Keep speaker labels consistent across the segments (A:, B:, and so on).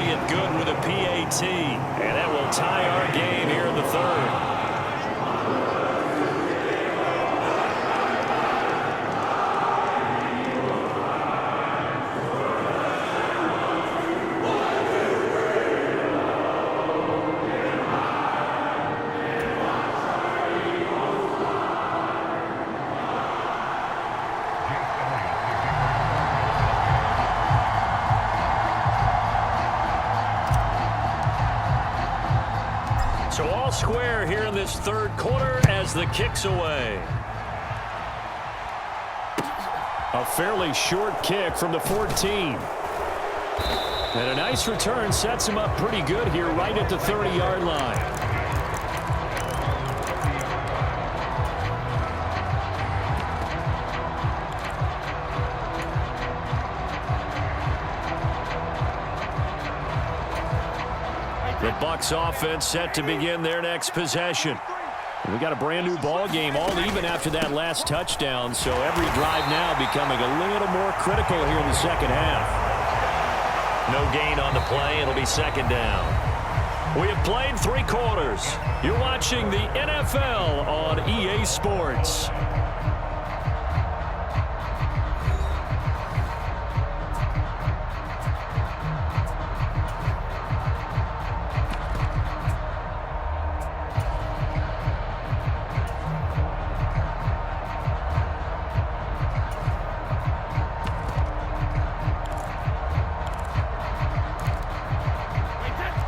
A: lay it good with a PAT. And that will tie our game here in the third. So all square here in this third quarter as the kick's away. A fairly short kick from the 14. And a nice return sets him up pretty good here right at the 30-yard line. The Bucs offense set to begin their next possession. We got a brand new ball game, all even after that last touchdown, so every drive now becoming a little more critical here in the second half. No gain on the play. It'll be second down. We have played 3 quarters. You're watching the NFL on EA Sports.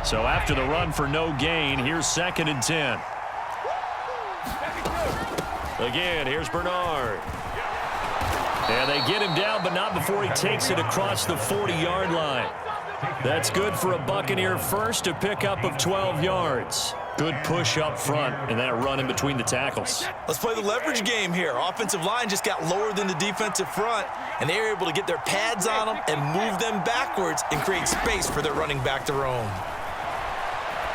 A: So after the run for no gain, here's 2nd and 10. Again, here's Bernard. And they get him down, but not before he takes it across the 40-yard line. That's good for a Buccaneer first, a pickup of 12 yards. Good push up front and that run in between the tackles.
B: Let's play the leverage game here. Offensive line just got lower than the defensive front, and they were able to get their pads on them and move them backwards and create space for their running back to roam.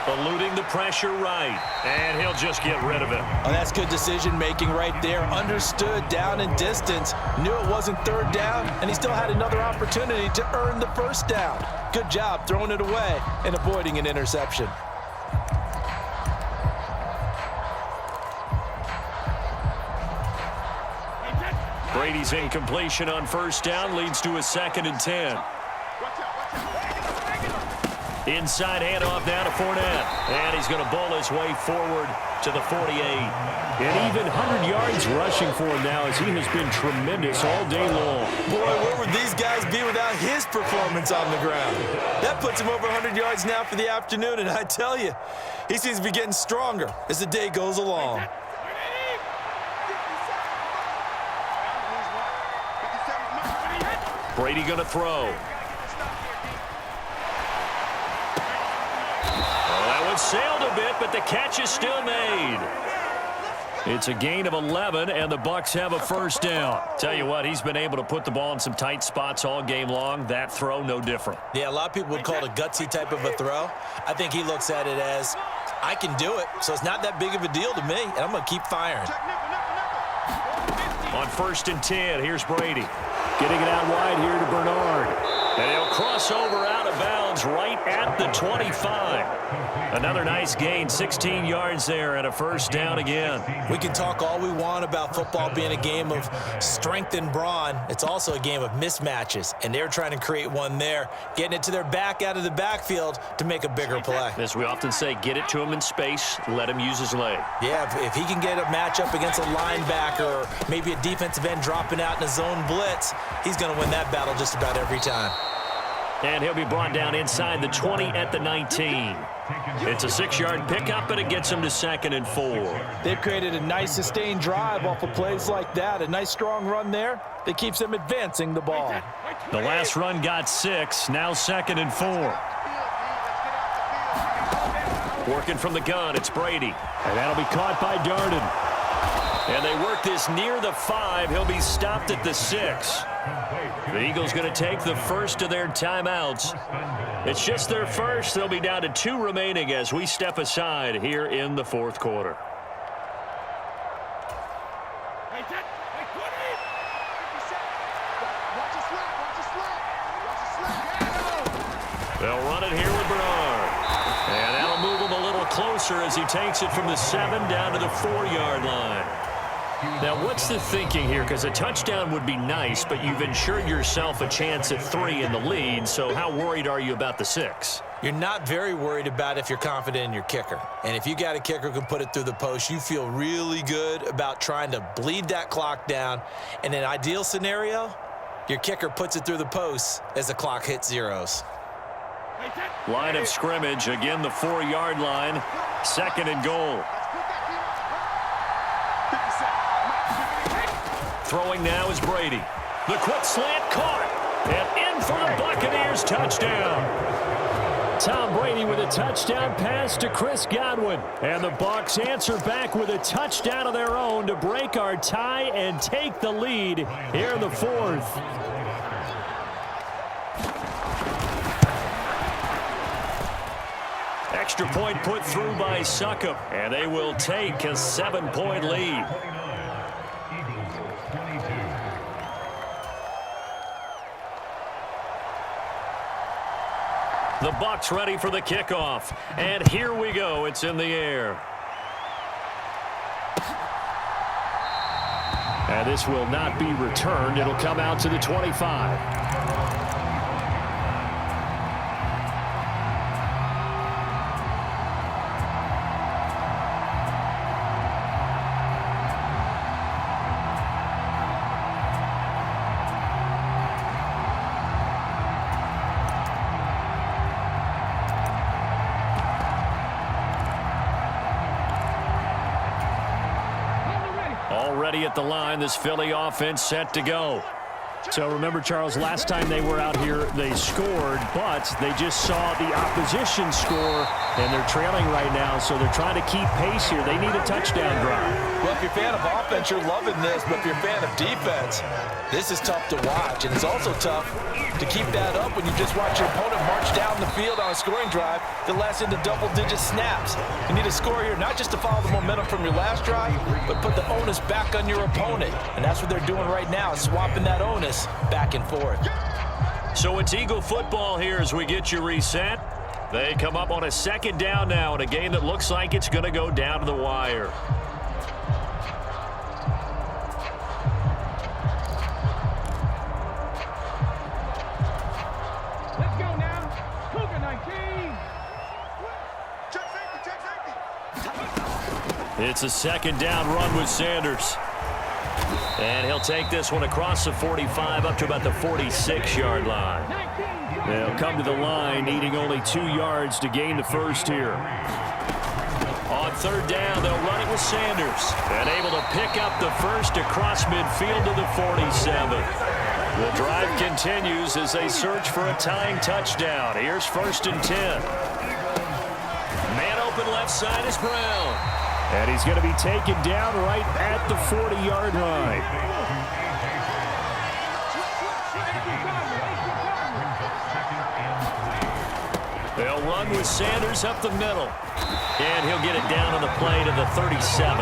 A: Eluding the pressure right, and he'll just get rid of it.
B: Oh, that's good decision-making right there. Understood down and distance, knew it wasn't 3rd down, and he still had another opportunity to earn the 1st down. Good job throwing it away and avoiding an interception.
A: Brady's incompletion on 1st down leads to a 2nd and 10. Inside handoff now to Fournette. And he's going to bowl his way forward to the 48. And even 100 yards rushing for him now as he has been tremendous all day long.
B: Boy, where would these guys be without his performance on the ground? That puts him over 100 yards now for the afternoon, and I tell you, he seems to be getting stronger as the day goes along.
A: Brady going to throw. Sailed a bit, but the catch is still made. It's a gain of 11, and the Bucs have a 1st down. Tell you what, he's been able to put the ball in some tight spots all game long. That throw, no different.
B: Yeah, a lot of people would call it a gutsy type of a throw. I think he looks at it as, I can do it, so it's not that big of a deal to me, and I'm going to keep firing.
A: On 1st and 10, here's Brady. Getting it out wide here to Bernard. And he'll cross over out of bounds right at the 25. Another nice gain, 16 yards there and a 1st down again.
B: We can talk all we want about football being a game of strength and brawn. It's also a game of mismatches, and they're trying to create one there, getting it to their back out of the backfield to make a bigger play.
A: As we often say, get it to him in space, let him use his leg.
B: Yeah, if he can get a matchup against a linebacker or maybe a defensive end dropping out in a zone blitz, he's going to win that battle just about every time.
A: And he'll be brought down inside the 20 at the 19. It's a 6-yard pickup, and it gets him to 2nd and 4.
B: They've created a nice sustained drive off of plays like that. A nice strong run there that keeps them advancing the ball.
A: The last run got 6, now 2nd and 4. Working from the gun, it's Brady. And that'll be caught by Darden. And they work this near the 5. He'll be stopped at the 6. The Eagles going to take the first of their timeouts. It's just their first. They'll be down to 2 remaining as we step aside here in the 4th quarter. They'll They'll run it here with Bernard. And that'll move him a little closer as he takes it from the 7 down to the 4-yard line. Now, what's the thinking here? Because a touchdown would be nice, but you've ensured yourself a chance at 3 in the lead, so how worried are you about the 6?
B: You're not very worried about if you're confident in your kicker. And if you got a kicker who can put it through the post, you feel really good about trying to bleed that clock down. In an ideal scenario, your kicker puts it through the post as the clock hits zeros.
A: Line of scrimmage, again the 4-yard line, 2nd and goal. Throwing now is Brady. The quick slant caught. And in for the Buccaneers touchdown. Tom Brady with a touchdown pass to Chris Godwin. And the Bucs answer back with a touchdown of their own to break our tie and take the lead here in the 4th. Extra point put through by Succop. And they will take a 7-point lead. The Bucs ready for the kickoff. And here we go. It's in the air. And this will not be returned. It'll come out to the 25. Already at the line, this Philly offense set to go. So remember, Charles, last time they were out here, they scored, but they just saw the opposition score, and they're trailing right now, so they're trying to keep pace here. They need a touchdown drive.
B: Well, if you're a fan of offense, you're loving this, but if you're a fan of defense, this is tough to watch, and it's also tough to keep that up when you just watch your opponent march down the field on a scoring drive that lasts into double-digit snaps. You need a score here, not just to follow the momentum from your last drive, but put the onus back on your opponent, and that's what they're doing right now, swapping that onus back and forth.
A: So it's Eagle football here as we get you reset. They come up on a 2nd down now in a game that looks like it's going to go down to the wire.
C: Let's go now. Cougar 19.
A: It's a 2nd down run with Sanders. And he'll take this one across the 45 up to about the 46-yard line. They'll come to the line needing only 2 yards to gain the first here. On 3rd down, they'll run it with Sanders. And able to pick up the first across midfield to the 47. The drive continues as they search for a tying touchdown. Here's 1st and 10. Man open left side is Brown. And he's going to be taken down right at the 40-yard line. They'll run with Sanders up the middle. And he'll get it down on the play to the 37.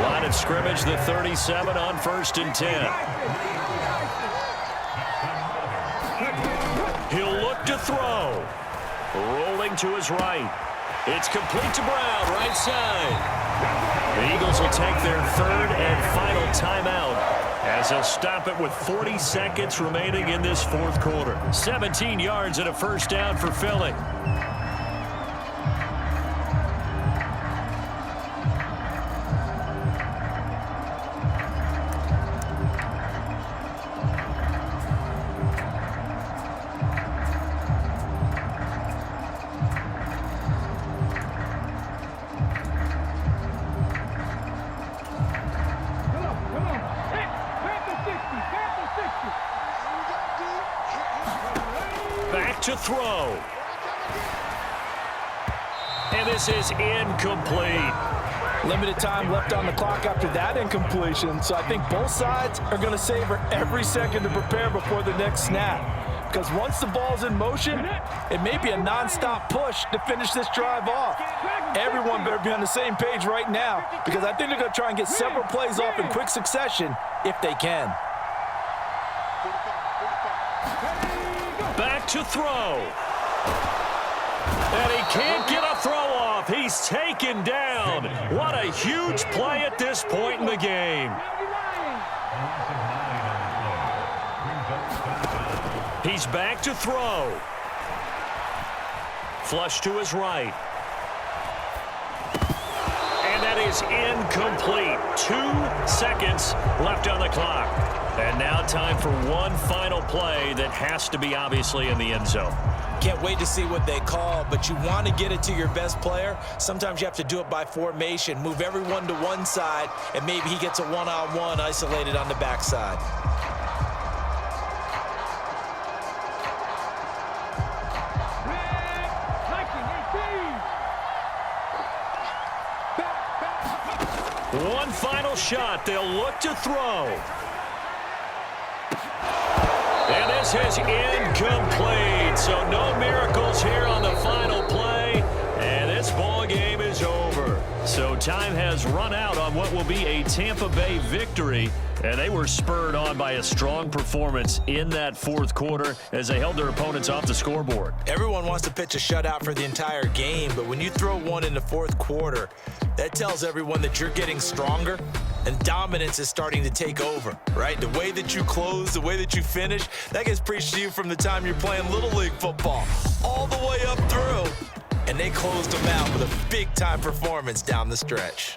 A: Line of scrimmage, the 37 on 1st and 10. He'll look to throw. Rolling to his right. It's complete to Brown, right side. The Eagles will take their 3rd and final timeout as they'll stop it with 40 seconds remaining in this 4th quarter. 17 yards and a 1st down for Philly. To throw. And this is incomplete.
B: Limited time left on the clock after that incompletion, so I think both sides are going to savor every second to prepare before the next snap. Because once the ball's in motion, it may be a non-stop push to finish this drive off. Everyone better be on the same page right now, because I think they're going to try and get several plays off in quick succession if they can.
A: Back to throw. can't get a throw off. He's taken down. What a huge play at this point in the game. He's back to throw. Flush to his right. And that is incomplete. 2 seconds left on the clock. And now time for one final play that has to be obviously in the end zone.
B: Can't wait to see what they call, but you want to get it to your best player. Sometimes you have to do it by formation. Move everyone to one side, and maybe he gets a one-on-one isolated on the backside.
A: One final shot. They'll look to throw. And this is incomplete. So no miracles here on the final play. And this ball game is over. So time has run out on what will be a Tampa Bay victory. And they were spurred on by a strong performance in that fourth quarter as they held their opponents off the scoreboard.
B: Everyone wants to pitch a shutout for the entire game, but when you throw one in the fourth quarter, that tells everyone that you're getting stronger and dominance is starting to take over, right? The way that you close, the way that you finish, that gets preached to you from the time you're playing Little League football all the way up through. And they closed them out with a big-time performance down the stretch.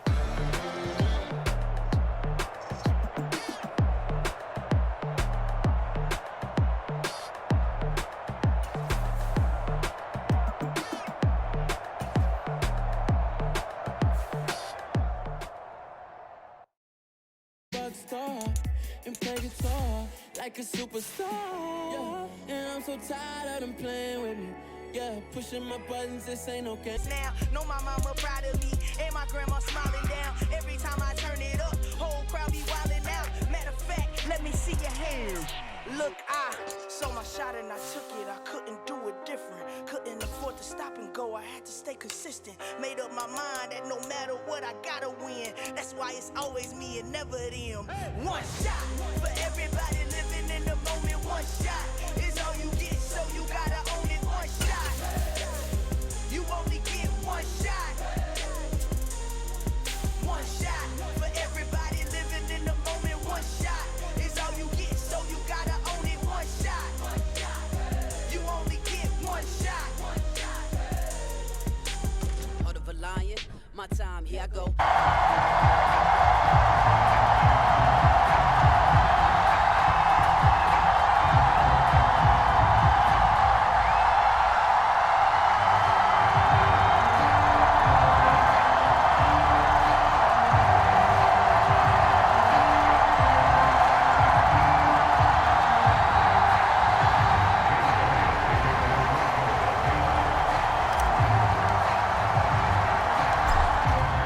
D: And play guitar like a superstar. Yeah, and I'm so tired of them playing with me. Yeah, pushing my buttons, this ain't okay.
E: Now, know my mama proud of me, and my grandma smiling down. Every time I turn it up, whole crowd be wildin' out. Matter of fact, let me see your hands. Look, I saw my shot and I took it. I couldn't do it different. Couldn't afford to stop and go. I had to stay consistent. Made up my mind that no matter what, I gotta win. That's why it's always me and never them. One shot for everybody living in the moment. One shot is all you get, so you gotta own it. One shot. You only get one shot. One shot for everybody living in the moment. One shot is all you get, so you gotta own it. One shot. You only get one shot.
F: Heart of a lion, my time, here I go.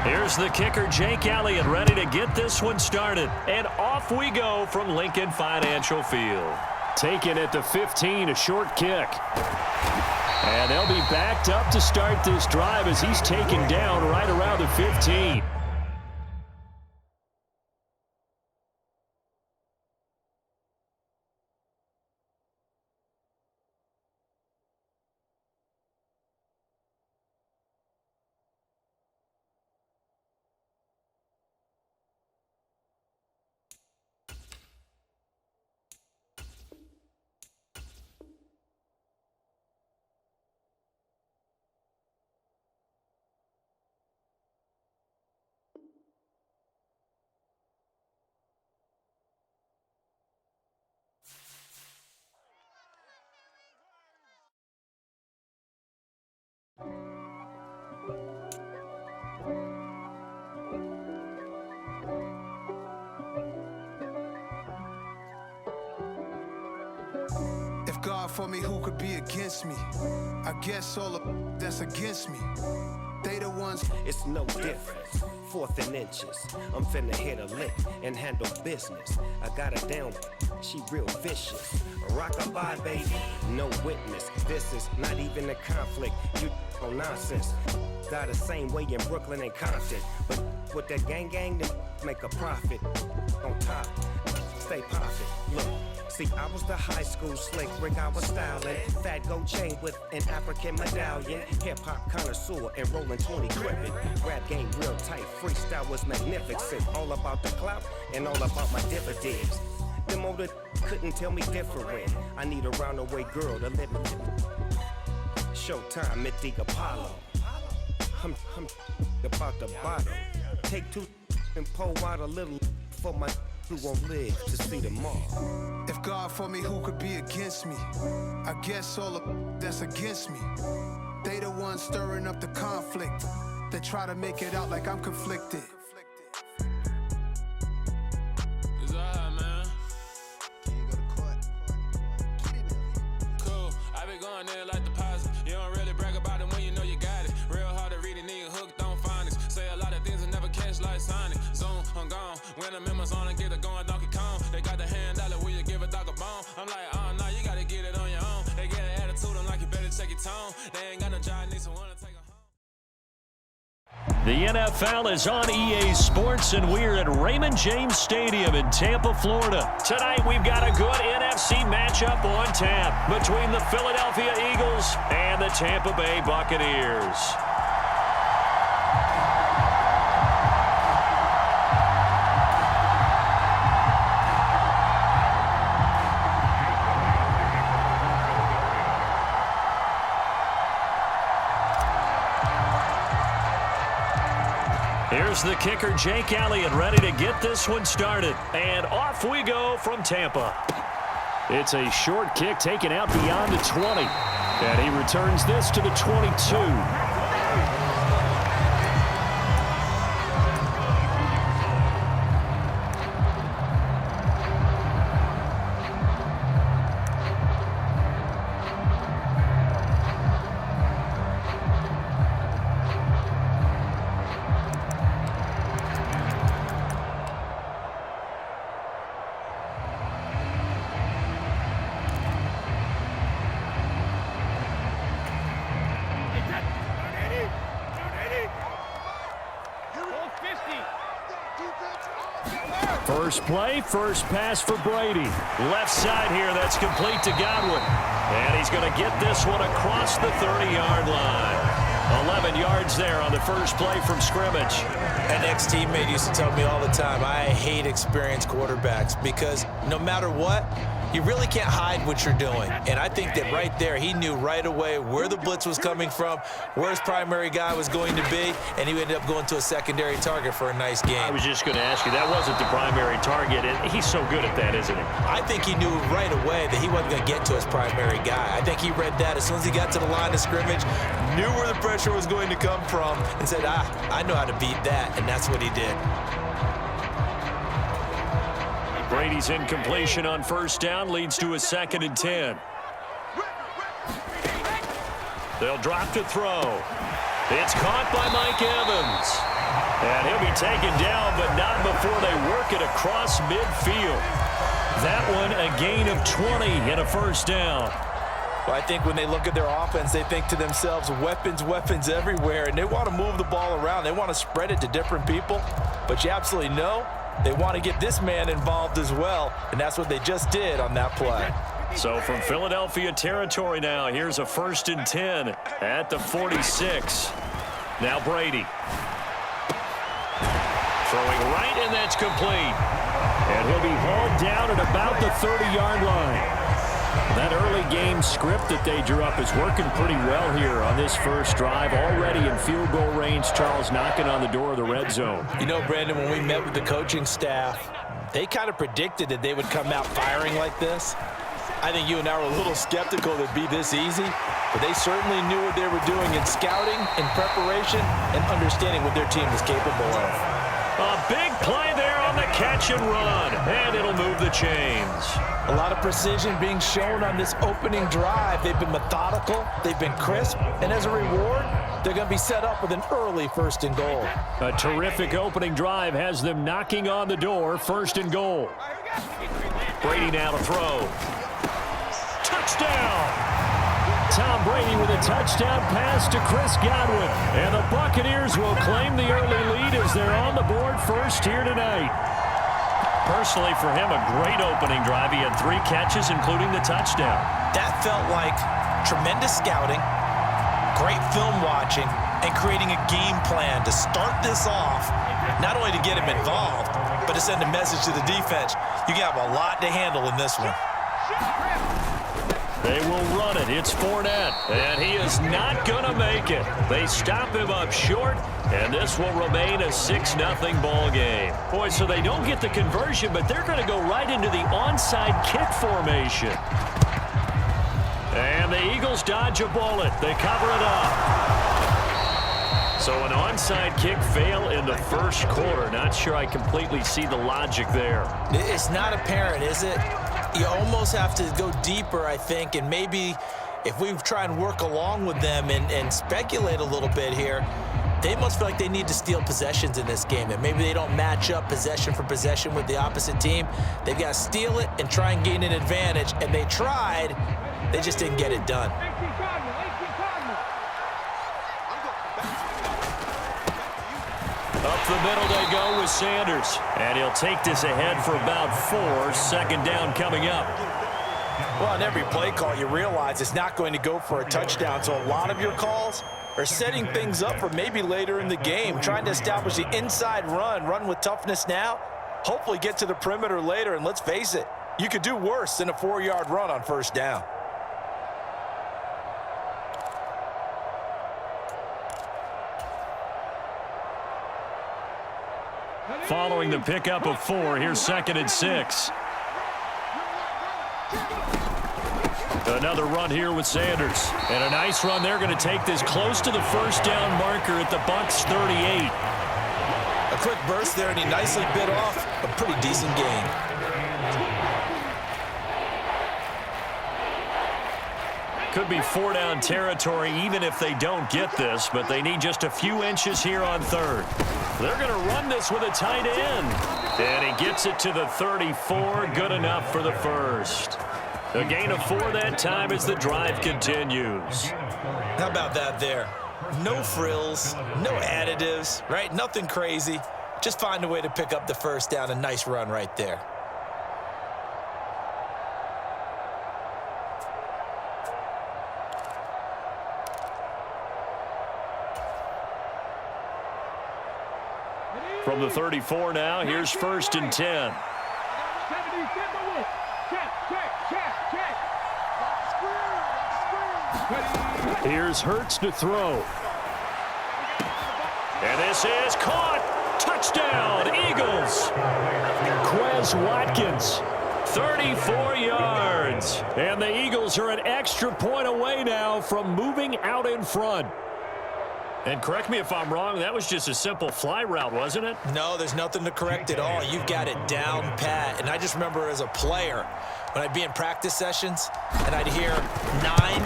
A: Here's the kicker, Jake Elliott, ready to get this one started. And off we go from Lincoln Financial Field. Taken at the 15, a short kick. And they'll be backed up to start this drive as he's taken down right around the 15.
G: If God for me, who could be against me? I guess all of that's against me. They the ones.
H: It's no difference. 4th and inches. I'm finna hit a lick and handle business. I got her down. She real vicious. Rock-a-bye, baby. No witness. This is not even a conflict. You on nonsense. Got the same way in Brooklyn and Compton. But with that gang, then make a profit. On top. Stay poppin'. Look. See, I was the high school slick Rick, I was styling. Fat gold chain with an African medallion. Hip-hop connoisseur and rolling 20 cribbing. Rap game real tight, freestyle was magnificent. All about the clout and all about my dividends. Them older couldn't tell me different. I need a roundaway girl to let me. Showtime at the Apollo. I'm about the bottom. Take two and pour out a little for my who won't live to see tomorrow.
G: If God for me, who could be against me? I guess all of that's against me. They the ones stirring up the conflict. They try to make it out like I'm conflicted.
I: It's alright, man. Cool. I be going there like deposit. You don't really brag about it when you know you got it. Real hard to read a nigga hooked on phonics. Say a lot of things and never catch like Sonic. Zoom, I'm gone. When the members on and get it going Donkey Kong. They got the hand dollar, will you give a dog a bone? I'm like, oh no, you gotta get it on your own. They get an attitude, I'm like, you better check your tone. They ain't got no job, need someone to take it home.
A: The NFL is on EA Sports, and we're at Raymond James Stadium in Tampa, Florida. Tonight, we've got a good NFC matchup on tap between the Philadelphia Eagles and the Tampa Bay Buccaneers. Here's the kicker, Jake Elliott, ready to get this one started. And off we go from Tampa. It's a short kick taken out beyond the 20. And he returns this to the 22. First play, first pass for Brady. Left side here, that's complete to Godwin. And he's going to get this one across the 30-yard line. 11 yards there on the first play from scrimmage.
B: An ex-teammate used to tell me all the time, I hate experienced quarterbacks because no matter what, you really can't hide what you're doing. And I think that right there, he knew right away where the blitz was coming from, where his primary guy was going to be, and he ended up going to a secondary target for a nice game.
A: I was just going to ask you, that wasn't the primary target, and he's so good at that, isn't he?
B: I think he knew right away that he wasn't going to get to his primary guy. I think he read that as soon as he got to the line of scrimmage, knew where the pressure was going to come from, and said, I know how to beat that, and that's what he did.
A: Brady's incompletion on first down leads to a 2nd and 10. They'll drop to throw. It's caught by Mike Evans. And he'll be taken down, but not before they work it across midfield. That one a gain of 20 and a first down.
B: Well, I think when they look at their offense, they think to themselves, weapons, weapons everywhere, and they want to move the ball around. They want to spread it to different people, but you absolutely know they want to get this man involved as well, and that's what they just did on that play.
A: So from Philadelphia territory now, here's a 1st and 10 at the 46. Now Brady. Throwing right, and that's complete. And he'll be hauled down at about the 30-yard line. That early game script that they drew up is working pretty well here on this first drive. Already in field goal range, Charles knocking on the door of the red zone.
B: You know, Brandon, when we met with the coaching staff, they kind of predicted that they would come out firing like this. I think you and I were a little skeptical that it'd be this easy, but they certainly knew what they were doing in scouting, in preparation, and understanding what their team was capable of.
A: A big play there on the catch and run, and it'll move the chains.
B: A lot of precision being shown on this opening drive. They've been methodical, they've been crisp, and as a reward, they're going to be set up with an early 1st and goal.
A: A terrific opening drive has them knocking on the door, 1st and goal. Brady now to throw. Touchdown! Tom Brady with a touchdown pass to Chris Godwin. And the Buccaneers will claim the early lead as they're on the board first here tonight. personally for him, a great opening drive. He had 3 catches, including the touchdown.
B: That felt like tremendous scouting, great film watching, and creating a game plan to start this off, not only to get him involved, but to send a message to the defense. You have a lot to handle in this one.
A: They will run it. It's Fournette, and he is not going to make it. They stop him up short, and this will remain a 6-0 ball game. Boy, so they don't get the conversion, but they're going to go right into the onside kick formation. And the Eagles dodge a bullet. They cover it up. So an onside kick fail in the first quarter. Not sure I completely see the logic there.
B: It's not apparent, is it? You almost have to go deeper, I think, and maybe if we try and work along with them and speculate a little bit here, they must feel like they need to steal possessions in this game, and maybe they don't match up possession for possession with the opposite team. They've got to steal it and try and gain an advantage, and they tried. They just didn't get it done.
A: Up the middle they go with Sanders. And he'll take this ahead for about 4. Second down coming up.
B: Well, on every play call, you realize it's not going to go for a touchdown. So a lot of your calls are setting things up for maybe later in the game, trying to establish the inside run with toughness now, hopefully get to the perimeter later. And let's face it, you could do worse than a 4-yard run on first down.
A: Following the pickup of 4, here's 2nd and 6. Another run here with Sanders. And a nice run. They're going to take this close to the first down marker at the Bucs 38.
B: A quick burst there, and he nicely bit off a pretty decent gain.
A: Could be 4-down territory even if they don't get this, but they need just a few inches here on 3rd. They're going to run this with a tight end. And he gets it to the 34. Good enough for the first. A gain of 4 that time as the drive continues.
B: How about that there? No frills, no additives, right? Nothing crazy. Just find a way to pick up the first down. A nice run right there.
A: From the 34 now, here's 1st and 10. Here's Hurts to throw. And this is caught. Touchdown, Eagles. Quez Watkins, 34 yards. And the Eagles are an extra point away now from moving out in front. And correct me if I'm wrong, that was just a simple fly route, wasn't it?
B: No, there's nothing to correct at all. You've got it down pat. And I just remember as a player, when I'd be in practice sessions and I'd hear 9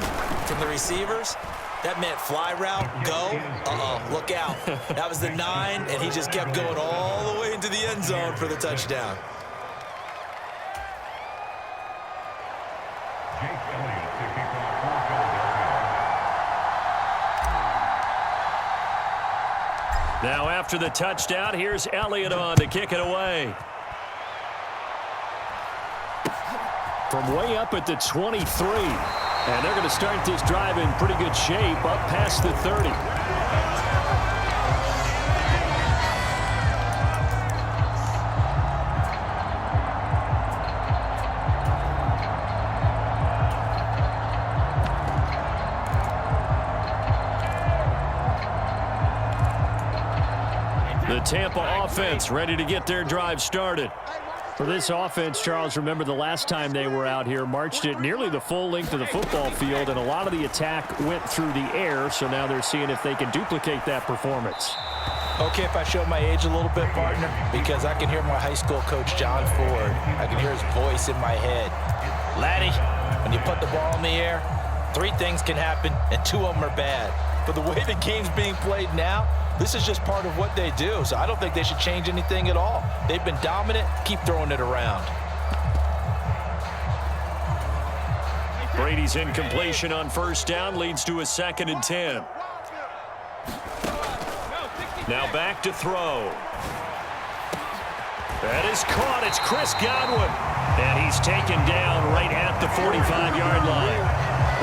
B: from the receivers, that meant fly route, go, look out. That was the 9, and he just kept going all the way into the end zone for the touchdown.
A: Now after the touchdown, here's Elliott on to kick it away. From way up at the 23. And they're going to start this drive in pretty good shape up past the 30. The Tampa offense ready to get their drive started. For this offense, Charles, remember the last time they were out here, marched it nearly the full length of the football field, and a lot of the attack went through the air, so now they're seeing if they can duplicate that performance.
B: Okay, if I show my age a little bit, partner, because I can hear my high school coach, John Ford. I can hear his voice in my head. Laddie, when you put the ball in the air, 3 things can happen, and 2 of them are bad. But the way the game's being played now, this is just part of what they do, so I don't think they should change anything at all. They've been dominant. Keep throwing it around.
A: Brady's incompletion on first down leads to a 2nd and 10. Now back to throw. That is caught. It's Chris Godwin. And he's taken down right at the 45-yard line.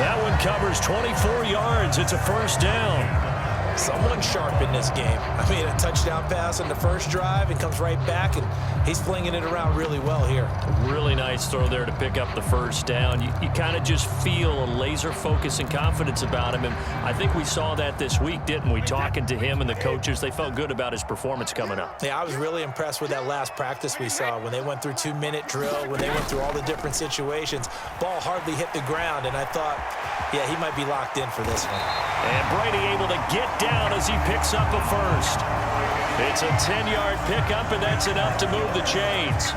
A: That one covers 24 yards. It's a first down.
B: Someone sharp in this game. I mean, a touchdown pass on the first drive. It comes right back, and he's flinging it around really well here.
A: Really nice throw there to pick up the first down. You kind of just feel a laser focus and confidence about him, and I think we saw that this week, didn't we? Talking to him and the coaches, they felt good about his performance coming up.
B: Yeah, I was really impressed with that last practice we saw when they went through 2-minute drill, when they went through all the different situations. Ball hardly hit the ground, and I thought, yeah, he might be locked in for this one.
A: And Brady able to get down as he picks up a first. It's a 10-yard pickup, and that's enough to move the chains.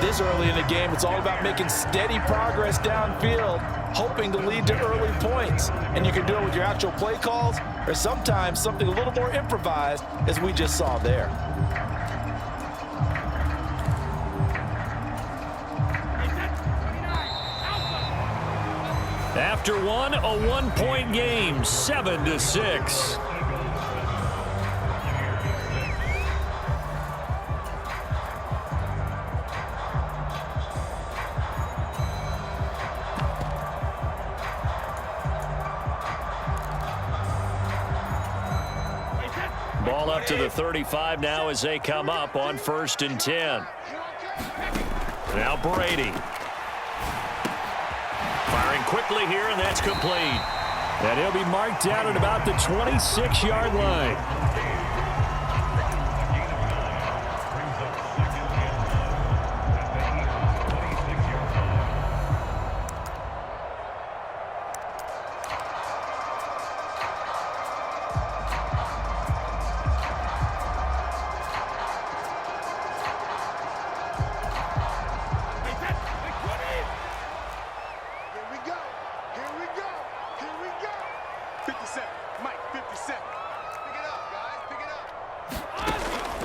B: This early in the game, it's all about making steady progress downfield, hoping to lead to early points. And you can do it with your actual play calls, or sometimes something a little more improvised, as we just saw there.
A: After one, a one-point game, 7-6. Ball up to the 35 now as they come up on 1st and 10. Now Brady. Firing quickly here, and that's complete. And he'll be marked down at about the 26-yard line.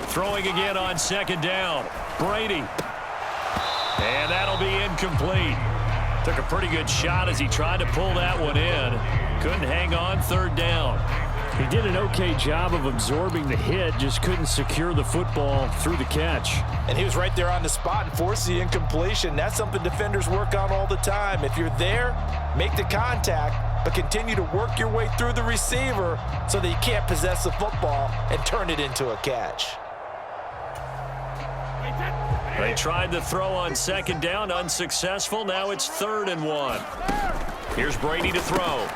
A: Throwing again on 2nd down. Brady. And that'll be incomplete. Took a pretty good shot as he tried to pull that one in. Couldn't hang on 3rd down. He did an okay job of absorbing the hit, just couldn't secure the football through the catch.
B: And he was right there on the spot and forced the incompletion. That's something defenders work on all the time. If you're there, make the contact, but continue to work your way through the receiver so that you can't possess the football and turn it into a catch.
A: They tried to throw on 2nd down, unsuccessful. Now it's 3rd and 1. Here's Brady to throw.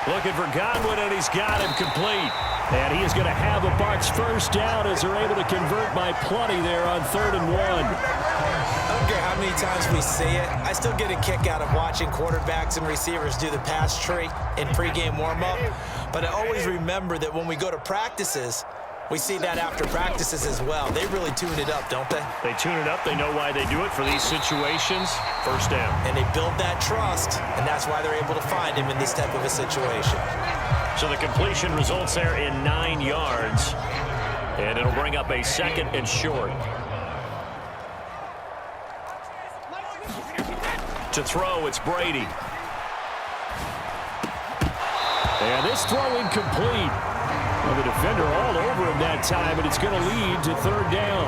A: Looking for Godwin, and he's got him complete. And he is going to have a Bucs first down as they're able to convert by plenty there on 3rd and 1.
B: I don't care how many times we say it, I still get a kick out of watching quarterbacks and receivers do the pass tree in pregame warm-up. But I always remember that when we go to practices, we see that after practices as well. They really tune it up, don't they?
A: They tune it up. They know why they do it for these situations. First down.
B: And they build that trust, and that's why they're able to find him in this type of a situation.
A: So the completion results there in 9 yards. And it'll bring up a 2nd and short. To throw, it's Brady. And this throw incomplete. Well, the defender all over him that time, and it's going to lead to 3rd down.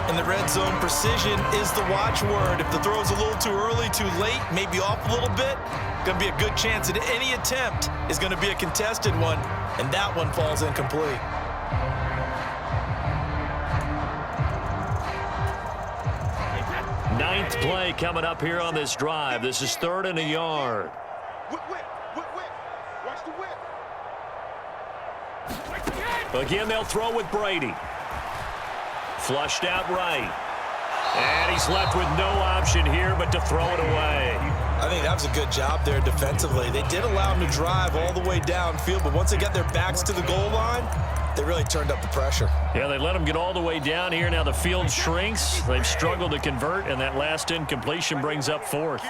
B: In the red zone, precision is the watchword. If the throw's a little too early, too late, maybe off a little bit, going to be a good chance that any attempt is going to be a contested one, and that one falls incomplete.
A: Ninth play coming up here on this drive. This is 3rd and a yard. Again, they'll throw with Brady. Flushed out right. And he's left with no option here but to throw it away.
B: I think that was a good job there defensively. They did allow him to drive all the way downfield, but once they got their backs to the goal line, they really turned up the pressure.
A: Yeah, they let him get all the way down here. Now the field shrinks. They've struggled to convert, and that last incompletion brings up 4th.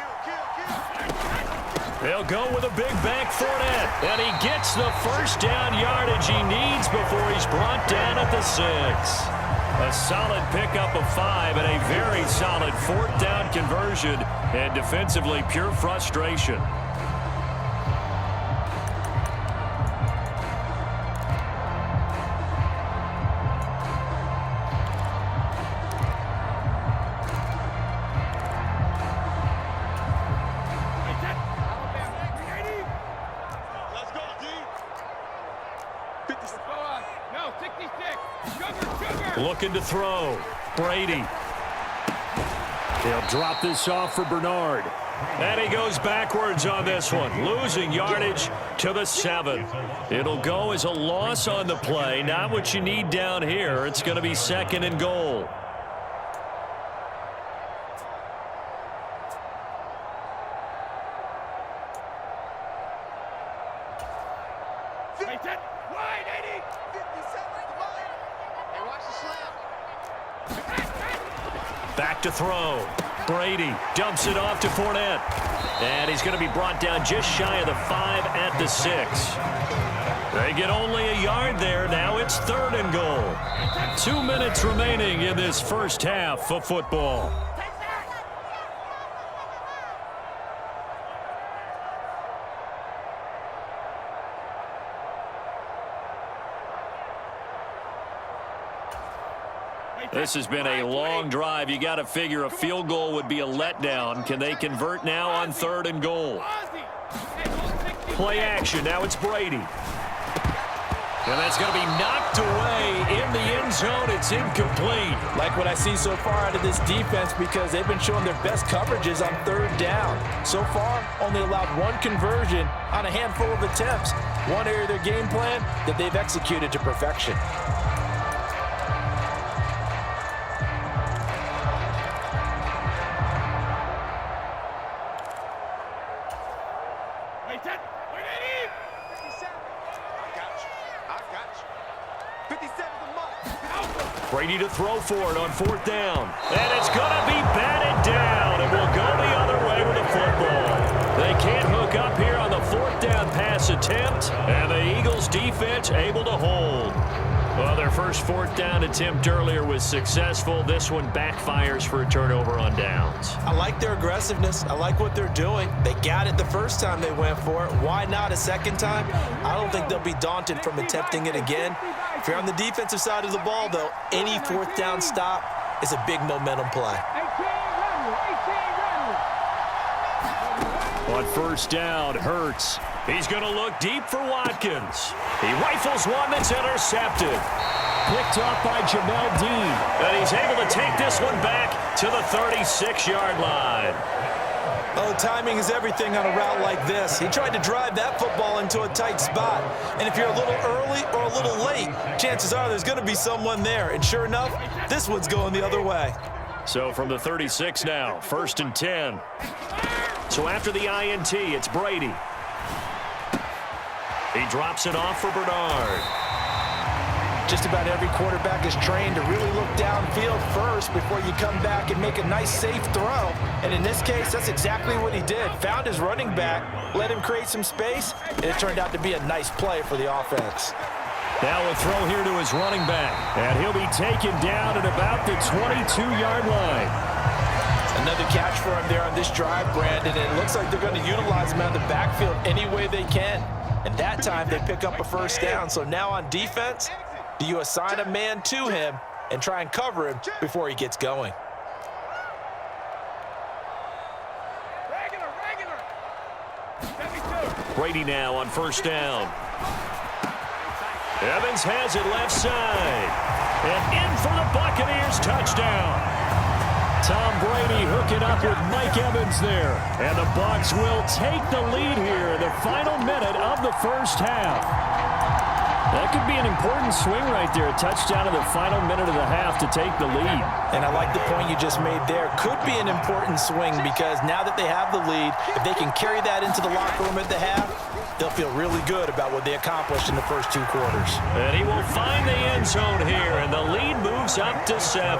A: They'll go with a big bank Fournette, and he gets the first down yardage he needs before he's brought down at the 6. A solid pickup of 5 and a very solid 4th down conversion, and defensively pure frustration.
C: No, 66. Sugar.
A: Looking to throw. Brady. They'll drop this off for Bernard. And he goes backwards on this one, losing yardage to the 7. It'll go as a loss on the play. Not what you need down here. It's going to be 2nd and goal.
C: Wide, 80. 57. Hey, watch the slam.
A: Back to throw. Brady dumps it off to Fournette. And he's going to be brought down just shy of the 5 at the 6. They get only a yard there. Now it's 3rd and goal. 2 minutes remaining in this first half of football. This has been a long drive. You got to figure a field goal would be a letdown. Can they convert now on 3rd and goal? Play action. Now it's Brady. And that's going to be knocked away in the end zone. It's incomplete.
B: Like what I see so far out of this defense, because they've been showing their best coverages on 3rd down. So far, only allowed 1 conversion on a handful of attempts. One area of their game plan that they've executed to perfection.
A: Brady to throw for it on 4th down. And it's going to be batted down. It will go the other way with the football. They can't hook up here on the 4th down pass attempt. And the Eagles defense able to hold. Well, their first 4th down attempt earlier was successful. This one backfires for a turnover on downs.
B: I like their aggressiveness. I like what they're doing. They got it the first time they went for it. Why not a second time? I don't think they'll be daunted from attempting it again. If you're on the defensive side of the ball, though, any 4th down stop is a big momentum play.
A: On 1st down, Hurts. He's going to look deep for Watkins. He rifles one that's intercepted. Picked off by Jamel Dean. And he's able to take this one back to the 36-yard line.
B: Oh, timing is everything on a route like this. He tried to drive that football into a tight spot. And if you're a little early or a little late, chances are there's going to be someone there. And sure enough, this one's going the other way.
A: So from the 36 now, 1st and 10. So after the INT, it's Brady. He drops it off for Bernard.
B: Just about every quarterback is trained to really look downfield first before you come back and make a nice, safe throw. And in this case, that's exactly what he did. Found his running back, let him create some space, and it turned out to be a nice play for the offense.
A: Now a throw here to his running back. And he'll be taken down at about the 22-yard line.
B: Another catch for him there on this drive, Brandon, and it looks like they're going to utilize him out of the backfield any way they can. And that time they pick up a 1st down. So now on defense, do you assign a man to him and try and cover him before he gets going?
A: Brady now on 1st down. Evans has it left side. And in for the Buccaneers touchdown. Tom Brady hooking up with Mike Evans there. And the Bucs will take the lead here in the final minute of the first half. That could be an important swing right there. A touchdown in the final minute of the half to take the lead.
B: And I like the point you just made there. Could be an important swing because now that they have the lead, if they can carry that into the locker room at the half, they'll feel really good about what they accomplished in the first 2 quarters.
A: And he will find the end zone here, and the lead moves up to 7.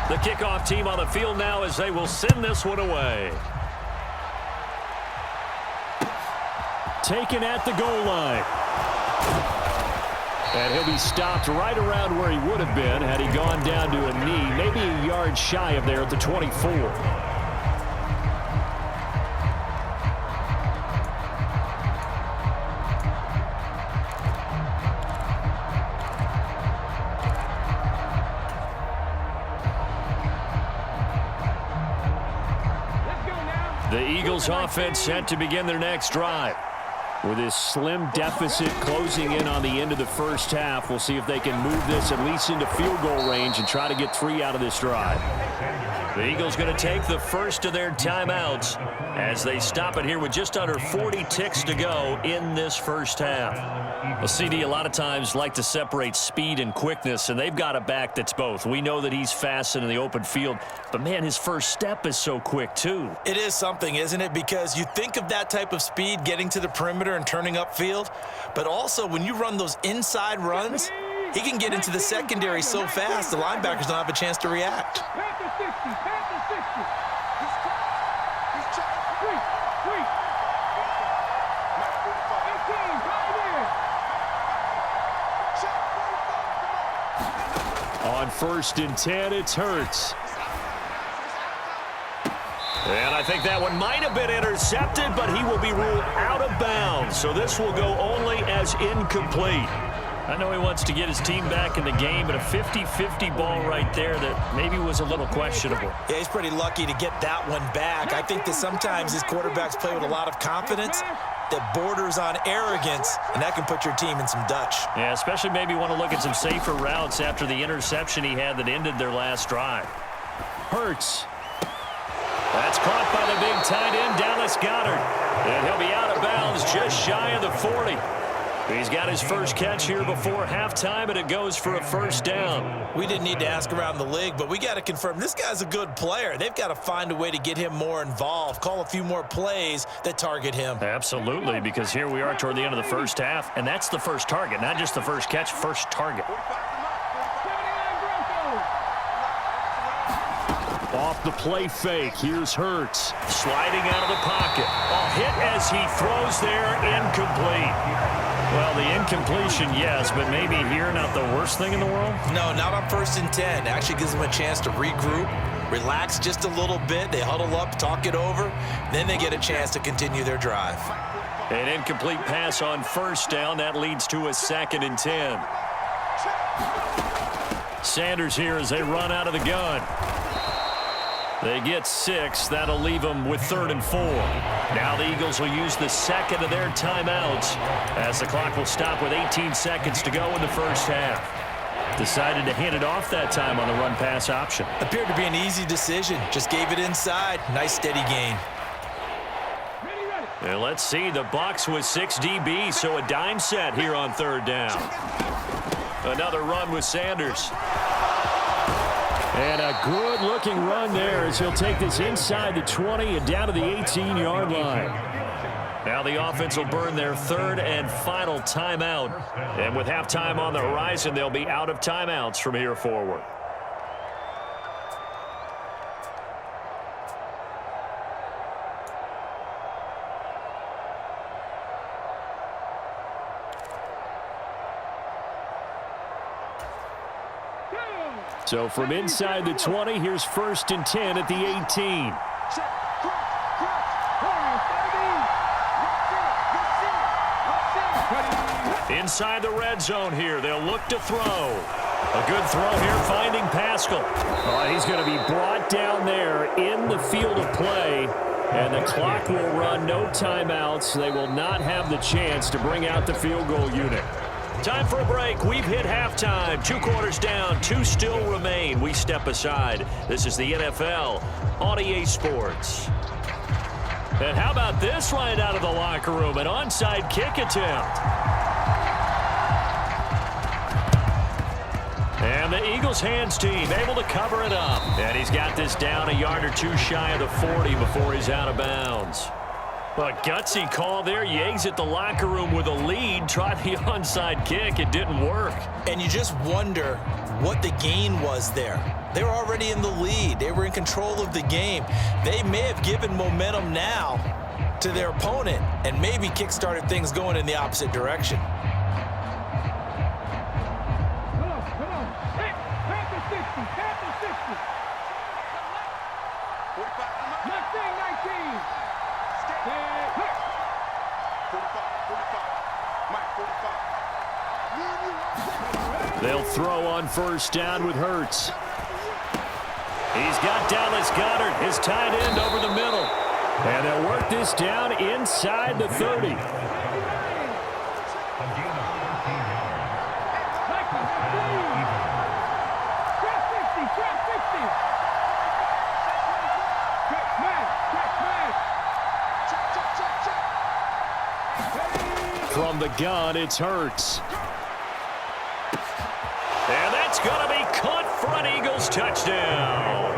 A: The kickoff team on the field now as they will send this one away. Taken at the goal line. And he'll be stopped right around where he would have been had he gone down to a knee, maybe a yard shy of there at the 24. The Eagles offense set to begin their next drive. With this slim deficit closing in on the end of the first half, we'll see if they can move this at least into field goal range and try to get 3 out of this drive. The Eagles going to take the first of their timeouts as they stop it here with just under 40 ticks to go in this first half. Well, CD, a lot of times like to separate speed and quickness, and they've got a back that's both. We know that he's fast in the open field, but, man, his first step is so quick, too.
B: It is something, isn't it? Because you think of that type of speed getting to the perimeter and turning upfield, but also when you run those inside runs, he can get into the secondary so fast the linebackers don't have a chance to react.
A: On 1st and 10, it's Hurts. And I think that one might have been intercepted, but he will be ruled out of bounds. So this will go only as incomplete. I know he wants to get his team back in the game, but a 50-50 ball right there that maybe was a little questionable.
B: Yeah, he's pretty lucky to get that one back. I think that sometimes his quarterbacks play with a lot of confidence that borders on arrogance, and that can put your team in some Dutch.
A: Yeah, especially maybe want to look at some safer routes after the interception he had that ended their last drive. Hurts. That's caught by the big tight end, Dallas Goedert. And he'll be out of bounds just shy of the 40. He's got his first catch here before halftime, and it goes for a first down.
B: We didn't need to ask around the league, but we got to confirm this guy's a good player. They've got to find a way to get him more involved, call a few more plays that target him.
A: Absolutely, because here we are toward the end of the first half, and that's the first target, not just the first catch, first target. Off the play fake, here's Hurts. Sliding out of the pocket. A hit as he throws there, incomplete. Well, the incompletion, yes, but maybe here not the worst thing in the world?
B: No, not on 1st and 10. It actually gives them a chance to regroup, relax just a little bit. They huddle up, talk it over. Then they get a chance to continue their drive.
A: An incomplete pass on first down. That leads to a 2nd and 10. Sanders here as they run out of the gun. They get 6. That'll leave them with 3rd and 4. Now the Eagles will use the second of their timeouts as the clock will stop with 18 seconds to go in the first half. Decided to hand it off that time on the run-pass option.
B: Appeared to be an easy decision. Just gave it inside. Nice steady gain.
A: And let's see, the Bucs with 6 DBs, so a dime set here on 3rd down. Another run with Sanders. And a good-looking run there as he'll take this inside the 20 and down to the 18-yard line. Now the offense will burn their 3rd and final timeout. And with halftime on the horizon, they'll be out of timeouts from here forward. So from inside the 20, here's 1st and 10 at the 18. Inside the red zone here, they'll look to throw. A good throw here, finding Pascal. He's going to be brought down there in the field of play, and the clock will run, no timeouts. They will not have the chance to bring out the field goal unit. Time for a break. We've hit halftime. 2 quarters down, 2 still remain. We step aside. This is the NFL on EA Sports. And how about this right out of the locker room? An onside kick attempt. And the Eagles hands team able to cover it up. And he's got this down a yard or 2 shy of the 40 before he's out of bounds. A gutsy call there. You exit the locker room with a lead. Try the onside kick. It didn't work.
B: And you just wonder what the gain was there. They were already in the lead. They were in control of the game. They may have given momentum now to their opponent and maybe kick-started things going in the opposite direction.
C: Come on. Hey, pass the 60. Mustang 19.
A: They'll throw on 1st down with Hurts. He's got Dallas Goedert, his tight end, over the middle. And they'll work this down inside the 30. From the gun, it's Hurts. And that's going to be caught for an Eagles touchdown.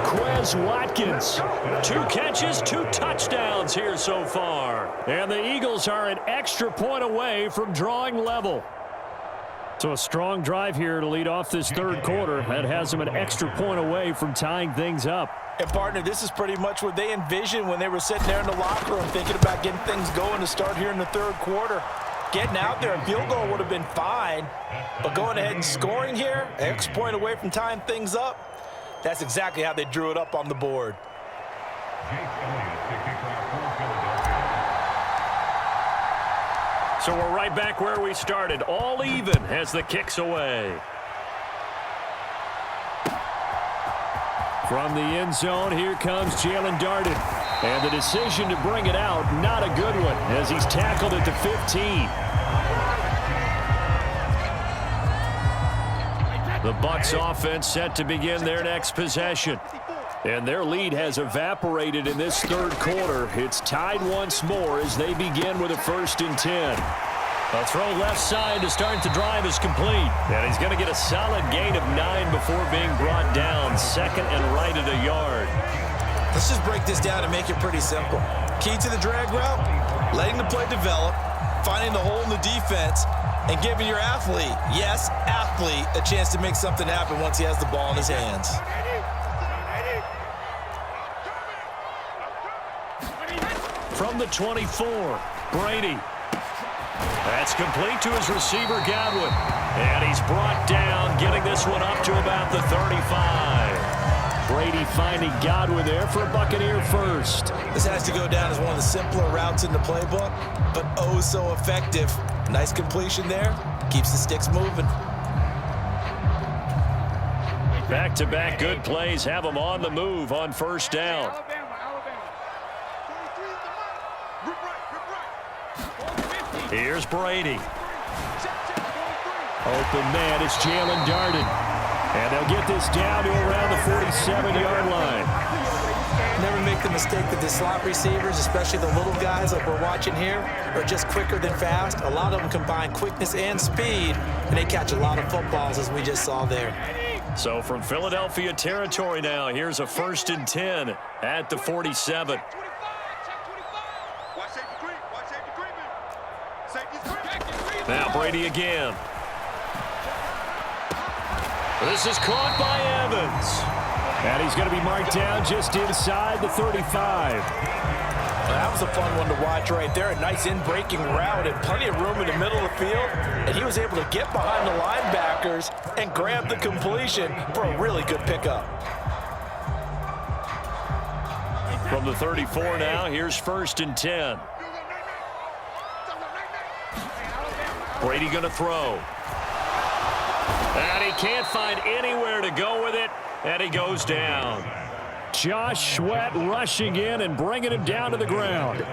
A: Quez Watkins, 2 catches, 2 touchdowns here so far. And the Eagles are an extra point away from drawing level. So a strong drive here to lead off this third quarter. That has them an extra point away from tying things up.
B: And, partner, this is pretty much what they envisioned when they were sitting there in the locker room thinking about getting things going to start here in the third quarter. Getting out there, a field goal would have been fine. But going ahead and scoring here, an extra point away from tying things up, that's exactly how they drew it up on the board.
A: So we're right back where we started. All even as the kick's away. From the end zone, here comes Jalen Darden. And the decision to bring it out, not a good one, as he's tackled at the 15. The Bucs offense set to begin their next possession. And their lead has evaporated in this third quarter. It's tied once more as they begin with a 1st and 10. A throw left side to start the drive is complete. And he's going to get a solid gain of 9 before being brought down. 2nd and right at a yard.
B: Let's just break this down and make it pretty simple. Key to the drag route, letting the play develop, finding the hole in the defense, and giving your athlete, yes, athlete, a chance to make something happen once he has the ball in his hands.
A: From the 24, Brady. That's complete to his receiver, Godwin. And he's brought down, getting this one up to about the 35. Brady finding Godwin there for a Buccaneer first.
B: This has to go down as one of the simpler routes in the playbook, but oh so effective. Nice completion there. Keeps the sticks moving.
A: Back-to-back good plays have them on the move on 1st down. Here's Brady. Open man, it's Jalen Darden. And they'll get this down to around the 47-yard line.
B: Never make the mistake that the slot receivers, especially the little guys like we're watching here, are just quicker than fast. A lot of them combine quickness and speed, and they catch a lot of footballs, as we just saw there.
A: So from Philadelphia territory now, here's a 1st and 10 at the 47. Now Brady again. This is caught by Evans. And he's going to be marked down just inside the 35.
B: That was a fun one to watch right there. A nice in-breaking route and plenty of room in the middle of the field. And he was able to get behind the linebackers and grab the completion for a really good pickup.
A: From the 34 now, here's 1st and 10. Brady going to throw. And he can't find anywhere to go with it, and he goes down. Josh Sweat rushing in and bringing him down to the ground.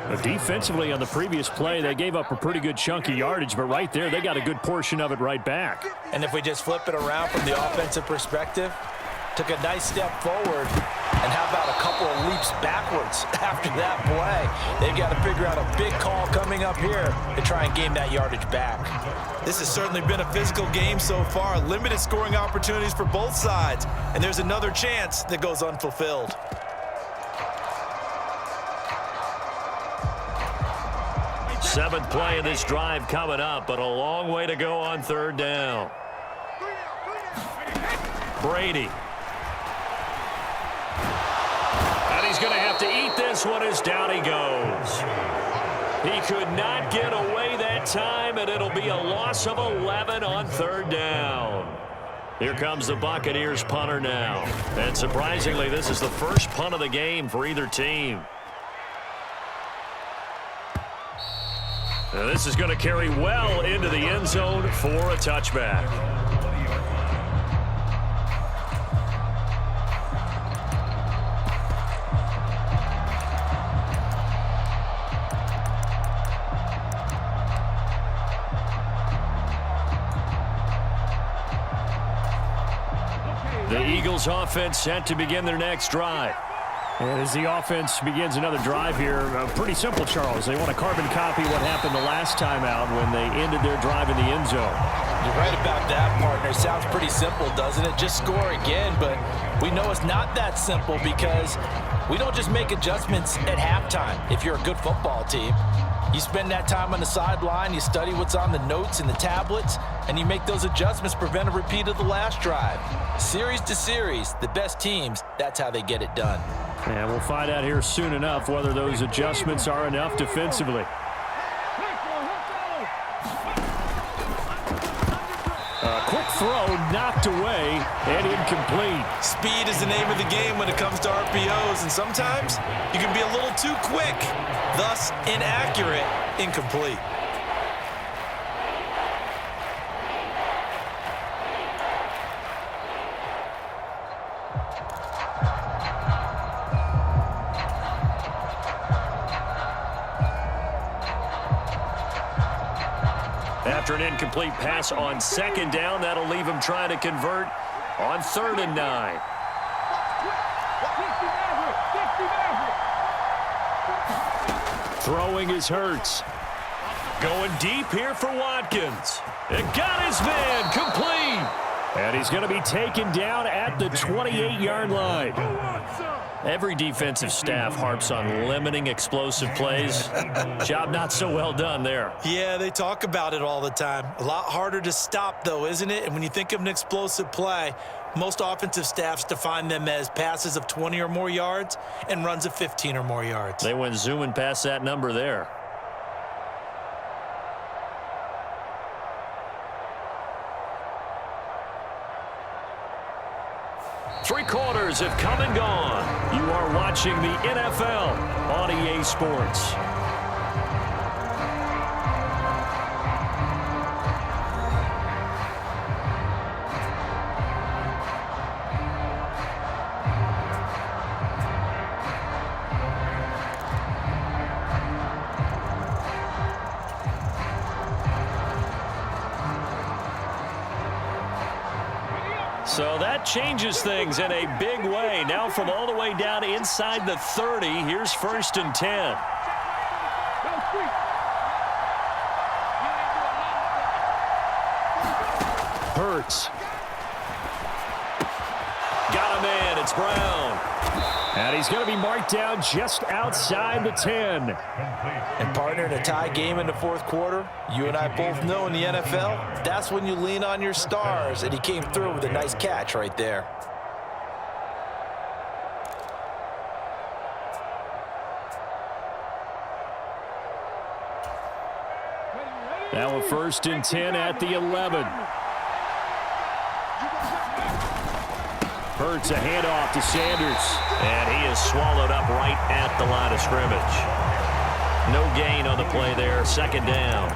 A: But defensively on the previous play, they gave up a pretty good chunk of yardage, but right there, they got a good portion of it right back.
B: And if we just flip it around from the offensive perspective, took a nice step forward, and how about a couple of leaps backwards after that play? They've got to figure out a big call coming up here to try and gain that yardage back. This has certainly been a physical game so far. Limited scoring opportunities for both sides, and there's another chance that goes unfulfilled.
A: Seventh play of this drive coming up, but a long way to go on 3rd down. Brady. And he's going to have to eat this one as down he goes. He could not get away that time, and it'll be a loss of 11 on 3rd down. Here comes the Buccaneers punter now. And surprisingly, this is the first punt of the game for either team. Now this is going to carry well into the end zone for a touchback. Eagles offense set to begin their next drive. And as the offense begins another drive here, pretty simple, Charles. They want to carbon copy what happened the last time out when they ended their drive in the end zone.
B: You're right about that, partner. Sounds pretty simple, doesn't it? Just score again, but we know it's not that simple because we don't just make adjustments at halftime if you're a good football team. You spend that time on the sideline, you study what's on the notes and the tablets, and you make those adjustments to prevent a repeat of the last drive. Series to series, the best teams, that's how they get it done.
A: And we'll find out here soon enough whether those adjustments are enough defensively. A quick throw knocked away and incomplete.
B: Speed is the name of the game when it comes to RPOs, and sometimes you can be a little too quick, thus inaccurate, incomplete.
A: After an incomplete pass on second down, that'll leave him trying to convert on 3rd and 9. Throwing is Hurts. Going deep here for Watkins. It got his man complete. And he's going to be taken down at the 28-yard line. Every defensive staff harps on limiting explosive plays. Job not so well done there.
B: Yeah, they talk about it all the time. A lot harder to stop, though, isn't it? And when you think of an explosive play, most offensive staffs define them as passes of 20 or more yards and runs of 15 or more yards.
A: They went zooming past that number there. Three quarters have come and gone. You are watching the NFL on EA Sports. So that changes things in a big way. Now from all the way down inside the 30, here's 1st and 10. Hurts. Got a man. It's Brown. And he's going to be marked down just outside the 10.
B: And partner, in a tie game in the 4th quarter, you and I both know in the NFL, that's when you lean on your stars, and he came through with a nice catch right there.
A: Now a 1st and 10 at the 11. Hurts a handoff to Sanders. And he is swallowed up right at the line of scrimmage. No gain on the play there. 2nd down.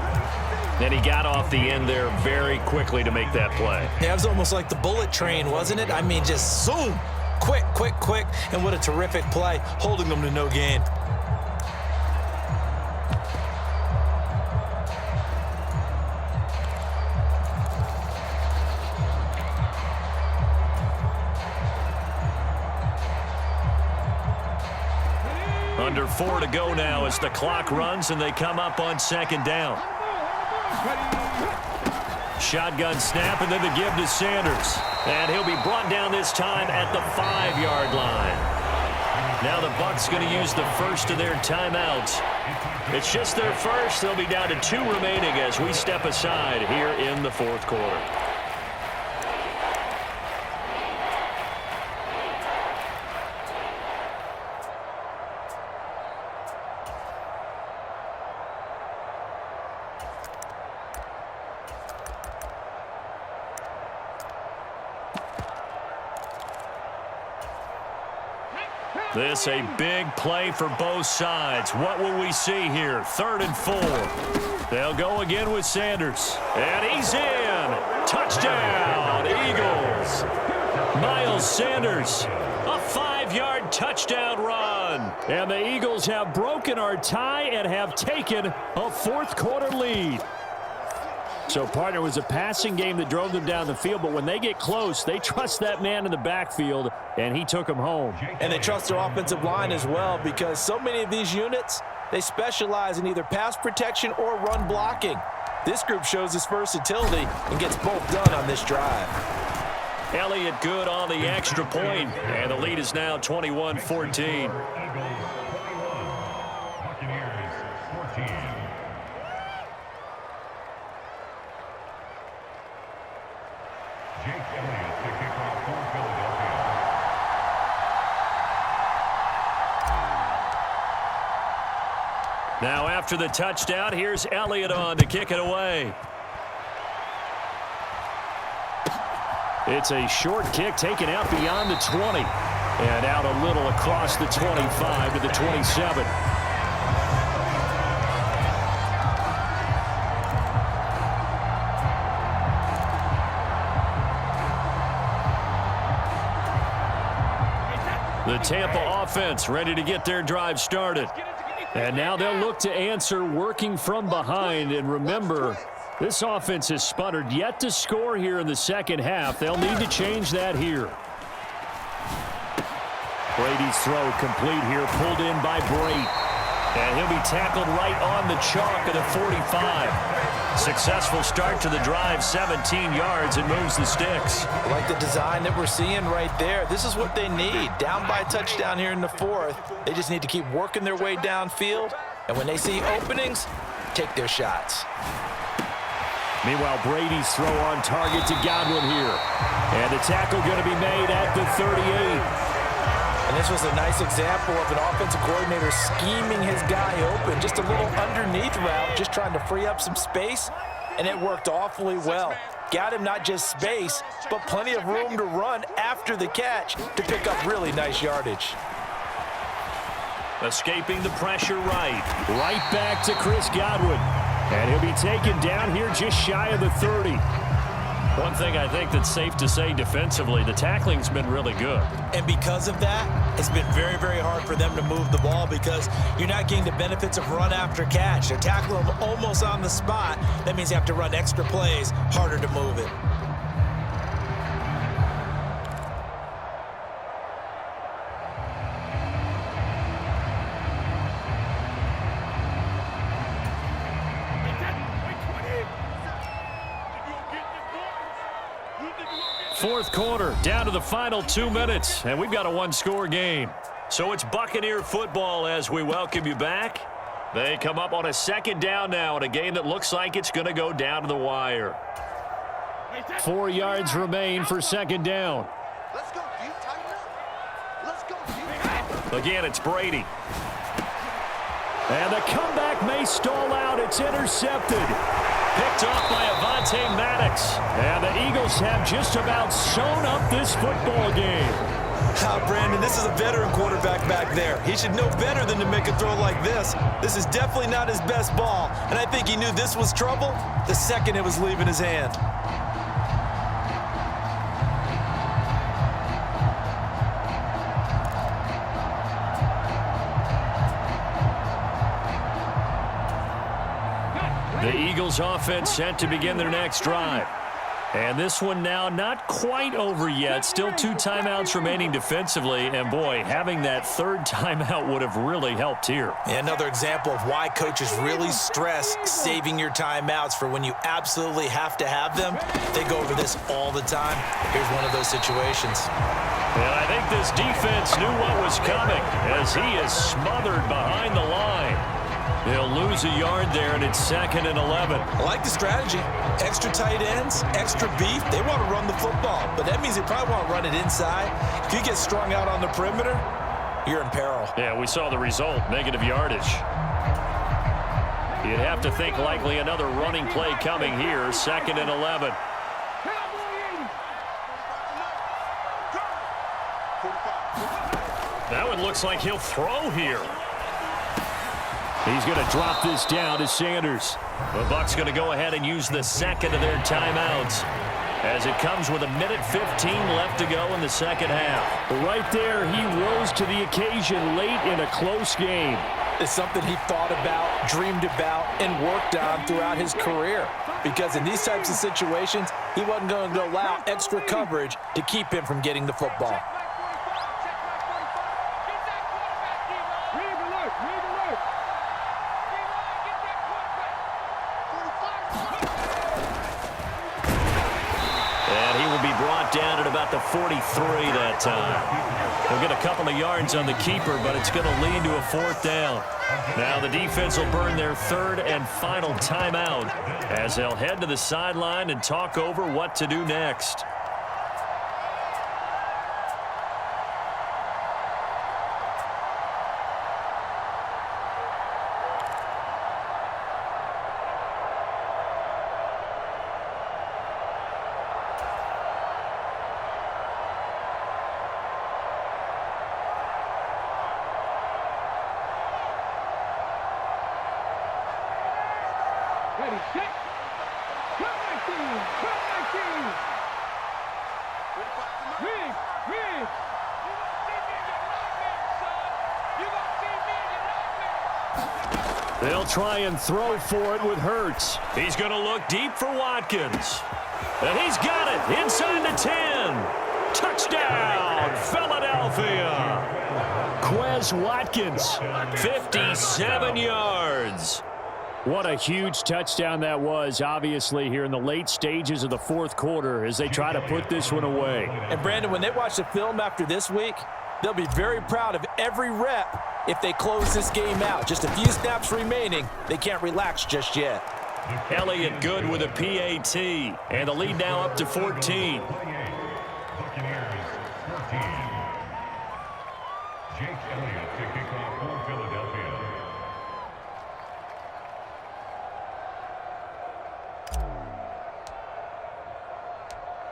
A: And he got off the end there very quickly to make that play.
B: Yeah, it was almost like the bullet train, wasn't it? I mean, just zoom. Quick, quick, quick. And what a terrific play, holding them to no gain.
A: Under 4 to go now as the clock runs and they come up on 2nd down. Shotgun snap and then the give to Sanders. And he'll be brought down this time at the 5-yard line. Now the Bucs going to use the first of their timeouts. It's just their first. They'll be down to 2 remaining as we step aside here in the 4th quarter. This a big play for both sides. What will we see here? 3rd and 4. They'll go again with Sanders. And he's in. Touchdown, Eagles. Miles Sanders, a 5-yard touchdown run. And the Eagles have broken our tie and have taken a 4th quarter lead. So, partner, was a passing game that drove them down the field, but when they get close, they trust that man in the backfield, and he took them home.
B: And they trust their offensive line as well, because so many of these units, they specialize in either pass protection or run blocking. This group shows its versatility and gets both done on this drive.
A: Elliott good on the extra point, and the lead is now 21-14. Now after the touchdown, here's Elliott on to kick it away. It's a short kick taken out beyond the 20 and out a little across the 25 to the 27. The Tampa offense ready to get their drive started. And now they'll look to answer working from behind. And remember, this offense has sputtered yet to score here in the second half. They'll need to change that here. Brady's throw complete here, pulled in by Brate. And he'll be tackled right on the chalk of the 45. Successful start to the drive, 17 yards, and moves the sticks.
B: I like the design that we're seeing right there. This is what they need. Down by a touchdown here in the fourth. They just need to keep working their way downfield. And when they see openings, take their shots.
A: Meanwhile, Brady's throw on target to Godwin here. And the tackle going to be made at the 38.
B: And this was a nice example of an offensive coordinator scheming his guy open. Just a little underneath route, just trying to free up some space, and it worked awfully well. Got him not just space, but plenty of room to run after the catch to pick up really nice yardage.
A: Escaping the pressure right back to Chris Godwin. And he'll be taken down here just shy of the 30. One thing I think that's safe to say defensively, the tackling's been really good.
B: And because of that, it's been very, very hard for them to move the ball because you're not getting the benefits of run after catch. They're tackling them almost on the spot. That means you have to run extra plays, harder to move it.
A: Fourth quarter, down to the final 2 minutes, and we've got a one-score game. So it's Buccaneer football as we welcome you back. They come up on a second down now in a game that looks like it's going to go down to the wire. 4 yards remain for second down.
C: Let's go, deep, tighten up. Let's go, deep.
A: Again, it's Brady. And the comeback may stall out. It's intercepted. Picked off by Avonte Maddox. And the Eagles have just about sewn up this football game.
B: Brandon, this is a veteran quarterback back there. He should know better than to make a throw like this. This is definitely not his best ball. And I think he knew this was trouble the second it was leaving his hand.
A: The Eagles offense set to begin their next drive. And this one now not quite over yet. Still 2 timeouts remaining defensively. And, boy, having that third timeout would have really helped here.
B: Yeah, another example of why coaches really stress saving your timeouts for when you absolutely have to have them. They go over this all the time. Here's one of those situations.
A: And I think this defense knew what was coming as he is smothered behind the line. He'll lose a yard there, and it's 2nd and 11.
B: I like the strategy. Extra tight ends, extra beef. They want to run the football, but that means they probably want to run it inside. If you get strung out on the perimeter, you're in peril.
A: Yeah, we saw the result, negative yardage. You'd have to think likely another running play coming here, 2nd and 11. That one looks like he'll throw here. He's going to drop this down to Sanders. The Bucs going to go ahead and use the second of their timeouts as it comes with 1:15 left to go in the second half. Right there, he rose to the occasion late in a close game.
B: is something he thought about, dreamed about, and worked on throughout his career. Because in these types of situations, he wasn't going to allow extra coverage to keep him from getting the football.
A: And he will be brought down at about the 43 that time. He'll get a couple of yards on the keeper, but it's going to lead to a 4th down. Now the defense will burn their 3rd and final timeout as they'll head to the sideline and talk over what to do next.
C: Ready, set. Come 19. Rig.
A: They'll try and throw for it with Hurts. He's going to look deep for Watkins. And he's got it inside the 10. Touchdown, Philadelphia. Quez Watkins, 57 yards. What a huge touchdown that was, obviously, here in the late stages of the 4th quarter as they try to put this one away.
B: And, Brandon, when they watch the film after this week, they'll be very proud of every rep if they close this game out. Just a few snaps remaining. They can't relax just yet.
A: Elliott good with a PAT, and the lead now up to 14.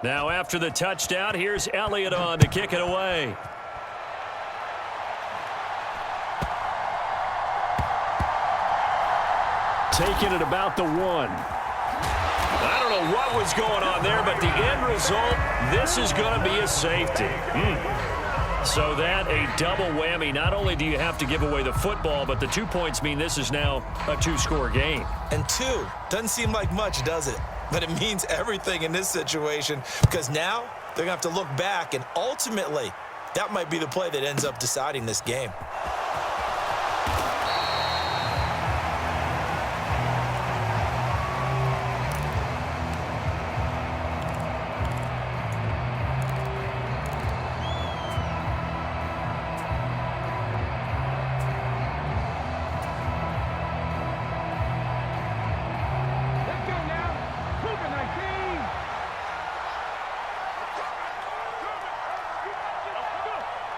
A: Now after the touchdown, here's Elliott on to kick it away. Taking it about the 1. I don't know what was going on there, but the end result, this is going to be a safety. So that a double whammy. Not only do you have to give away the football, but the 2 points mean this is now a 2-score game.
B: And 2 doesn't seem like much, does it? But it means everything in this situation because now they're going to have to look back, and ultimately that might be the play that ends up deciding this game.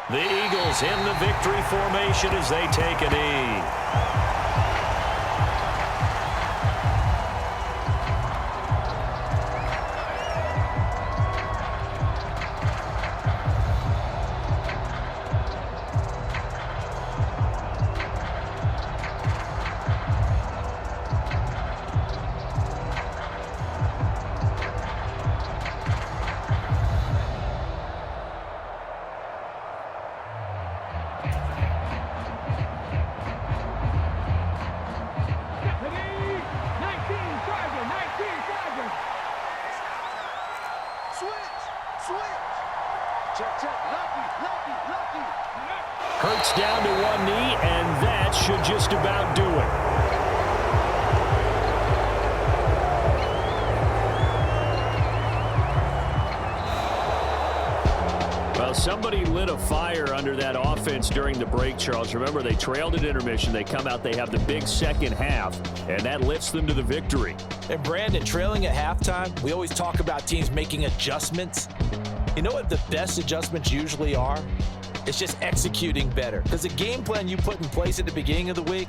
A: The Eagles in the victory formation as they take a knee. Hurts down to one knee, and that should just about do it. Well, somebody lit a fire under that offense during the break, Charles. Remember, they trailed at intermission. They come out, they have the big second half, and that lifts them to the victory.
B: And, Brandon, trailing at halftime, we always talk about teams making adjustments. You know what the best adjustments usually are? It's just executing better. Because the game plan you put in place at the beginning of the week,